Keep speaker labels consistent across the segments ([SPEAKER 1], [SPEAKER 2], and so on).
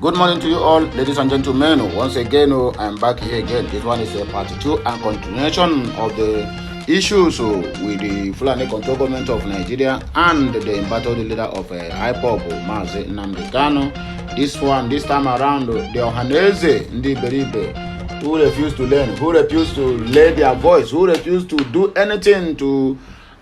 [SPEAKER 1] Good morning to you all, ladies and gentlemen. Once again, I'm back here again. This one is a part 2 and continuation of the issues with the Fulani control government of Nigeria and the embattled leader of IPOB, Mazi Nnamdi Kanu. This time around, the OHANAEZE, NDI-AWUSA, who refused to learn, who refused to lay their voice, who refused to do anything to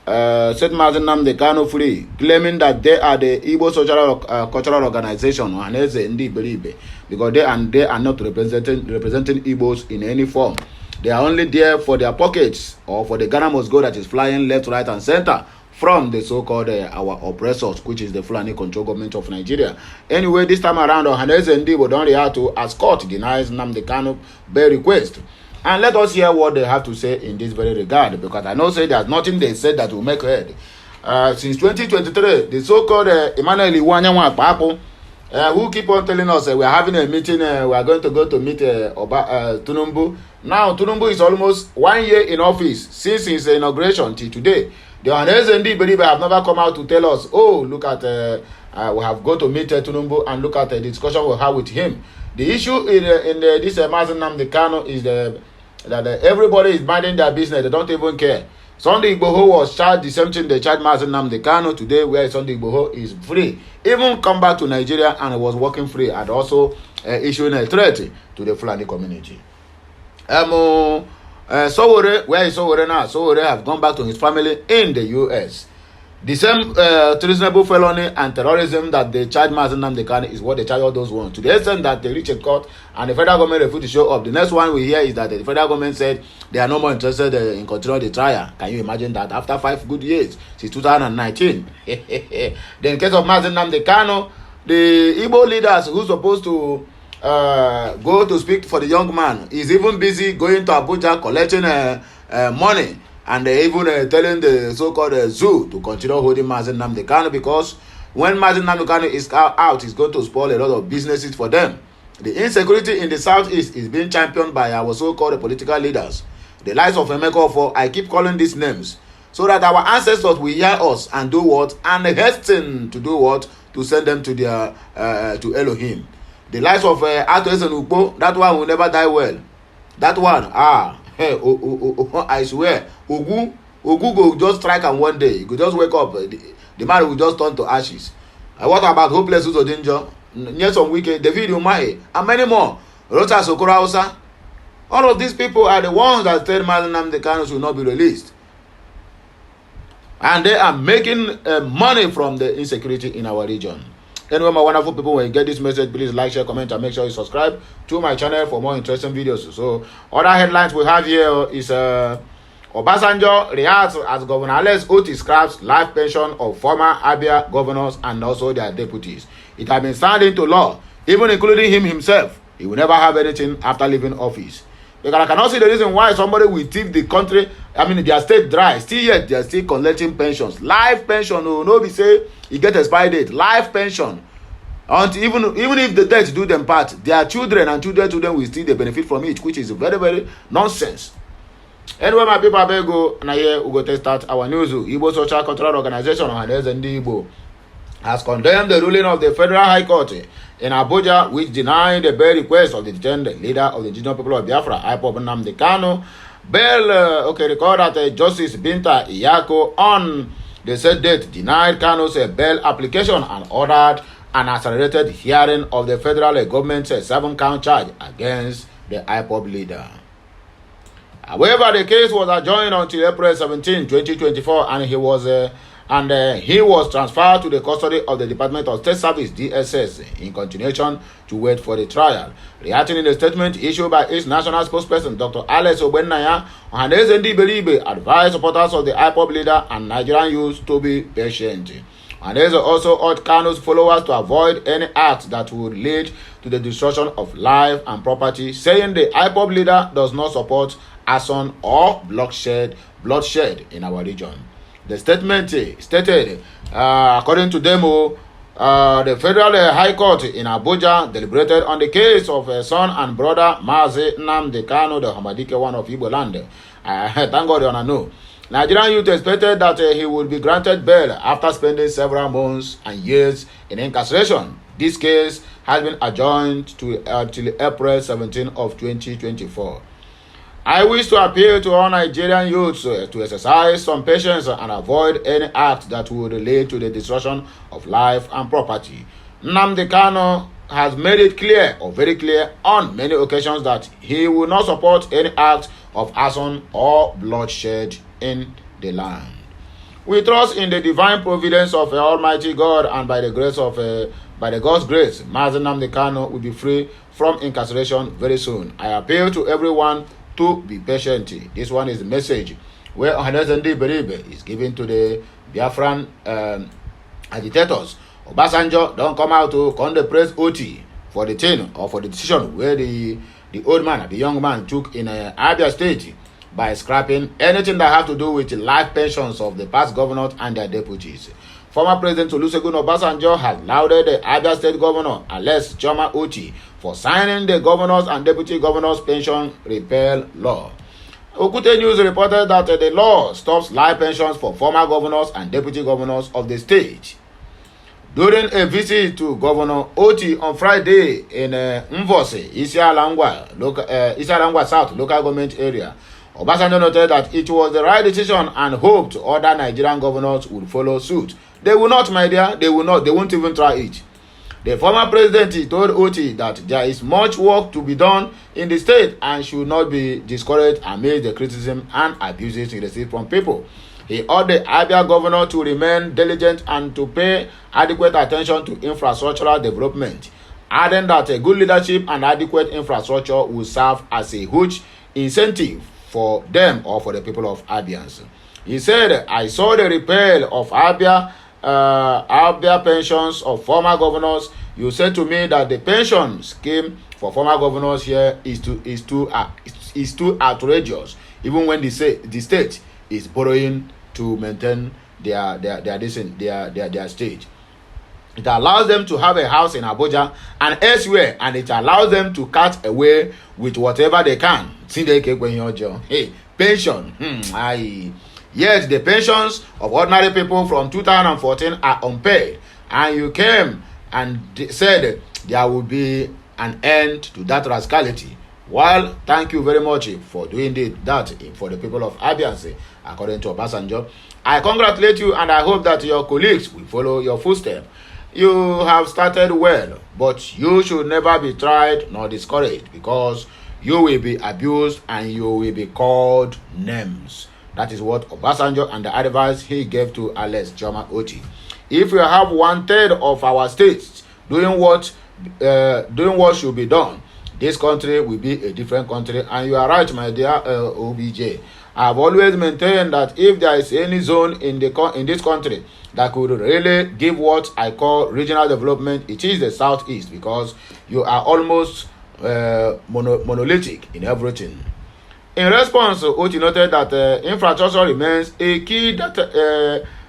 [SPEAKER 1] set Mazi Nnamdi Kanu free, claiming that they are the Igbo social cultural organization, OHANAEZE, NDI-AWUSA, because they are not representing Igbos in any form. They are only there for their pockets or for the Ghana must go that is flying left, right, and center from the so-called our oppressors, which is the Fulani control government of Nigeria. Anyway, this time around, OHANAEZE and Igbo don't react to as court denies Nnamdi Kanu bail request. And let us hear what they have to say in this very regard, because I know say there's nothing they said that will make head. Since 2023, the so-called Emmanuel Iwanyanwa Papo, who keep on telling us we are having a meeting, we are going to go to meet Tinubu. Now, Tinubu is almost 1 year in office since his inauguration till today. The OHANAEZE and NDI-AWUSA have never come out to tell us, oh, look at, we have got to meet Tinubu and look at the discussion we have with him. The issue in this Mazi Nnamdi Kanu is that everybody is minding their business. They don't even care. Sunday Igboho was charged the same thing they charged Mazi Nnamdi Kanu today, where Sunday Igboho is free. Even come back to Nigeria and was working free and also issuing a threat to the Fulani community. Sowore, where is Sowore now? Sowore have gone back to his family in the US. The same treasonable felony and terrorism that they charge Mazi Nnamdi Kanu is what they charge all those ones. To the extent that they reach a court and the federal government refused to show up. The next one we hear is that the federal government said they are no more interested in continuing the trial. Can you imagine that? After 5 good years, since 2019. Then in case of Mazi Nnamdi Kanu, the Igbo leaders who supposed to go to speak for the young man is even busy going to Abuja collecting money. And they even telling the so-called zoo to continue holding Mazi Nnamdi Kanu, because when Mazi Nnamdi Kanu is out, it's going to spoil a lot of businesses for them. The insecurity in the southeast is being championed by our so-called political leaders. The likes of MNK, I keep calling these names, so that our ancestors will hear us and do what? And hasten to do what? To send them to their to Elohim. The likes of Atos and Ukpo, that one will never die well. That one, hey, I swear, Ogu go just strike and one day, he could just wake up, the man will just turn to ashes. What about Hopeless Uzodinjo, Nelson Wike, David Umahi, and many more, Rota Sokora Hausa? All of these people are the ones that said Mazi Nnamdi Kanu will not be released. And they are making money from the insecurity in our region. Anyway, my wonderful people, when you get this message, please like, share, comment, and make sure you subscribe to my channel for more interesting videos. So, other headlines we have here is Obasanjo reacts as Governor Alex Oti scraps life pension of former Abia governors and also their deputies. It has been signed into law, even including him himself. He will never have anything after leaving office. Because I cannot see the reason why somebody will thief the country, their state dry, still yet they are still collecting pensions. Life pension, no be say you get expired date. Life pension. And even if the dead do them part, their children and children will still they benefit from it, which is very, very nonsense. Anyway, my people, I beg go, and here we go to start our news. Igbo Social Cultural Organization, OHANAEZE NDI-AWUSA, has condemned the ruling of the Federal High Court in Abuja, which denied the bail request of the detained leader of the indigenous people of Biafra, IPOB Nnamdi Kanu. Bail, record that Justice Binta Iyako on the said date denied Kanu's bail application and ordered an accelerated hearing of the federal government's 7-count charge against the IPOB leader. However, the case was adjourned until April 17, 2024, and he was transferred to the custody of the Department of State Service (DSS) in continuation to wait for the trial. Reacting in a statement issued by its national spokesperson, Dr. Alex Obenaya, OHANAEZE NDI-AWUSA advised supporters of the IPOB leader and Nigerian youth to be patient. OHANAEZE also urged Kanu's followers to avoid any act that would lead to the destruction of life and property, saying the IPOB leader does not support arson or bloodshed in our region. The statement stated, according to them, the Federal High Court in Abuja deliberated on the case of son and brother Mazi Nnamdi Kanu, the Hamadike one of Igbo land. Thank God you know. Nigerian youth expected that he would be granted bail after spending several months and years in incarceration. This case has been adjourned to till April 17 of 2024. I wish to appeal to all Nigerian youths to exercise some patience and avoid any act that would lead to the destruction of life and property. Nnamdi Kanu has made it clear, or very clear, on many occasions that he will not support any act of arson or bloodshed in the land. We trust in the divine providence of Almighty God, and by the God's grace, Mazi Nnamdi Kanu will be free from incarceration very soon. I appeal to everyone to be patient. This one is the message where OHANAEZE is given to the Biafran agitators. Obasanjo don't come out to praise OT for the thing or for the decision where the old man, the young man, took in Abia State by scrapping anything that have to do with the life pensions of the past governors and their deputies. Former President Olusegun Obasanjo has lauded the Abia State Governor Alex Chioma Oti for signing the governors and deputy governors pension repeal law. Okute News reported that the law stops life pensions for former governors and deputy governors of the state. During a visit to Governor Oti on Friday in Mvose, Isialangwa South local government area, Obasanjo noted that it was the right decision and hoped other Nigerian governors would follow suit. They will not, my dear. They will not. They won't even try it. The former president told Oti that there is much work to be done in the state and should not be discouraged amid the criticism and abuses he received from people. He urged the Abia governor to remain diligent and to pay adequate attention to infrastructural development, adding that a good leadership and adequate infrastructure will serve as a huge incentive for them or for the people of Abians. He said, I saw the repeal of Abia pensions of former governors. You said to me that the pension scheme for former governors here is too outrageous, even when the state is borrowing to maintain their state. It allows them to have a house in Abuja and elsewhere, and it allows them to cut away with whatever they can. Hey, pension. Yet the pensions of ordinary people from 2014 are unpaid, and you came and said there will be an end to that rascality. Well, thank you very much for doing that for the people of Abia, according to Obasanjo. I congratulate you, and I hope that your colleagues will follow your footsteps. You have started well, but you should never be tried nor discouraged, because you will be abused and you will be called names. That is what Obasanjo and the advice he gave to Alex Chioma Oti. If we have 1/3 of our states doing what should be done, this country will be a different country. And you are right, my dear OBJ. I have always maintained that if there is any zone in this country that could really give what I call regional development, it is the southeast, because you are almost monolithic in everything. In response, Oti noted that infrastructure remains a key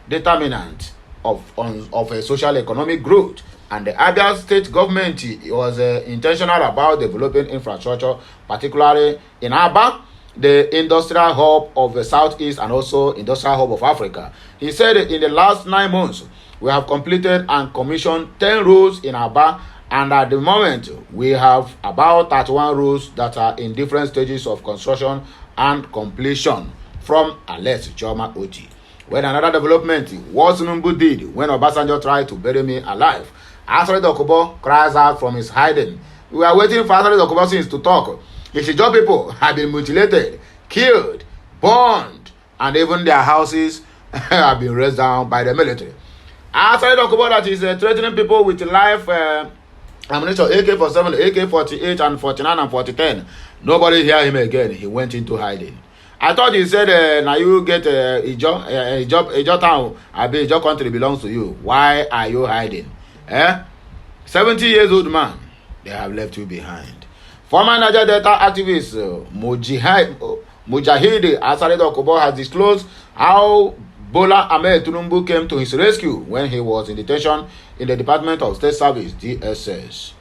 [SPEAKER 1] determinant of a social economic growth, and the Abia state government was intentional about developing infrastructure, particularly in Aba, the industrial hub of the southeast and also industrial hub of Africa. He said in the last 9 months, we have completed and commissioned 10 roads in Aba, and at the moment, we have about 31 roads that are in different stages of construction and completion from Alex Chioma Oti. When another development, what Tinubu did when Obasanjo tried to bury me alive, Asari Dokubo cries out from his hiding. We are waiting for Asari Dokubo since to talk. His job people have been mutilated, killed, burned, and even their houses have been razed down by the military. Asari Dokubo that is threatening people with life ammunition, AK-47, AK-48, and 49 and 4010. Nobody hear him again. He went into hiding. I thought he said, now you get a job town, Abia country belongs to you. Why are you hiding? 70 years old man, they have left you behind. Former Niger Delta activist Mujahid Asari Dokubo has disclosed how Bola Ahmed Tinubu came to his rescue when he was in detention in the Department of State Service, DSS.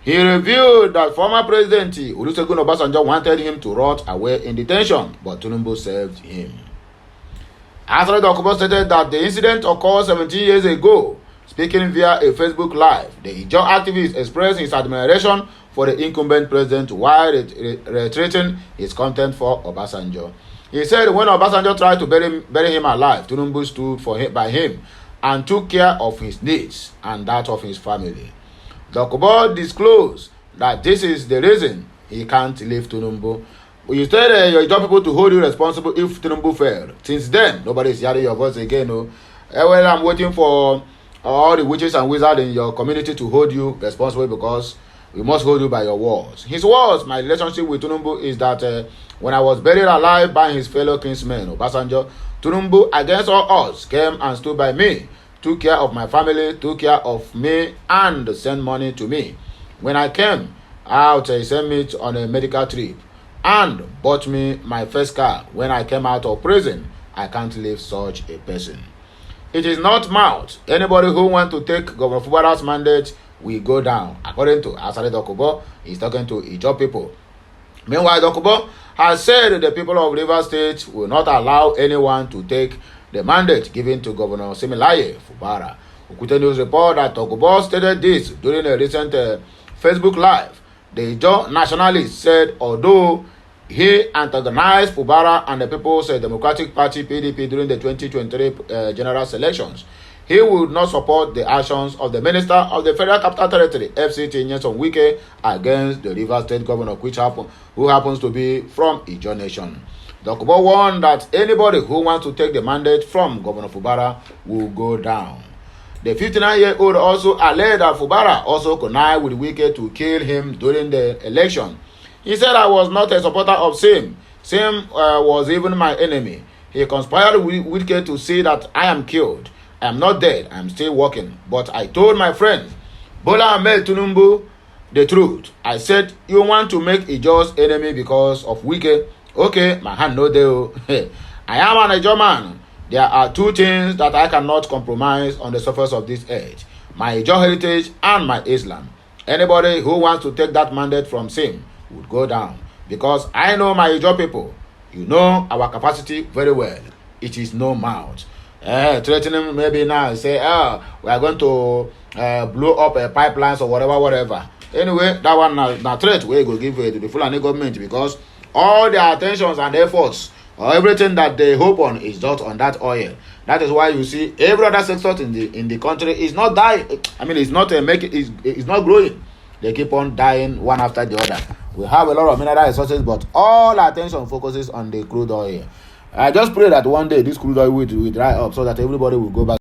[SPEAKER 1] He revealed that former President Olusegun Obasanjo wanted him to rot away in detention, but Tinubu saved him. Asari Dokubo stated that the incident occurred 17 years ago, Speaking via a Facebook Live, the Ijaw activist expressed his admiration for the incumbent president while reiterating his contempt for Obasanjo. He said when Obasanjo tried to bury him alive, Tinubu stood by him and took care of his needs and that of his family. Dokubo disclosed that this is the reason he can't leave Tinubu. You tell your job people to hold you responsible if Tinubu failed. Since then, nobody is hearing your voice again. No. Well, I'm waiting for all the witches and wizards in your community to hold you responsible because we must hold you by your words. His words, my relationship with Tinubu is that when I was buried alive by his fellow kinsmen, Obasanjo, Tinubu, against all odds, came and stood by me, took care of my family, took care of me, and sent money to me. When I came out, he sent me on a medical trip and bought me my first car. When I came out of prison, I can't leave such a person. It is not mouth. Anybody who wants to take Governor Fubara's mandate will go down. According to Asare Dokubo, he's talking to Ijaw people. Meanwhile, Dokubo has said the people of Rivers State will not allow anyone to take the mandate given to Governor Similaye Fubara. Okute News report that Dokubo stated this during a recent Facebook Live. The Ijaw nationalist said although he antagonized Fubara and the People's Democratic Party (PDP) during the 2023 general elections, he would not support the actions of the Minister of the Federal Capital Territory (FCT) Nyesom Wike against the Rivers State Governor, who happens to be from Ijaw Nation. Dokubo warned that anybody who wants to take the mandate from Governor Fubara will go down. The 59-year-old also alleged that Fubara also connived with Wike to kill him during the election. He said, I was not a supporter of Sim. Sim was even my enemy. He conspired with Wike to say that I am killed. I am not dead. I am still working. But I told my friend, Bola Ahmed Tinubu, the truth. I said, you want to make Ijaw's enemy because of Wike? Okay, my hand no deal. I am an Ijaw man. There are two things that I cannot compromise on the surface of this earth. My Ijaw heritage and my Islam. Anybody who wants to take that mandate from Sim would go down. Because I know my Ijaw people. You know our capacity very well. It is no mouth. Threatening maybe now say, we are going to blow up pipelines or whatever. Anyway, that one now threat we go give to the Fulani government because all their attentions and efforts or everything that they hope on is just on that oil. That is why you see every other sector in the country is not dying. I mean, it's not it's not growing. They keep on dying one after the other. We have a lot of mineral resources, but all attention focuses on the crude oil. I just pray that one day this crude oil will dry up so that everybody will go back.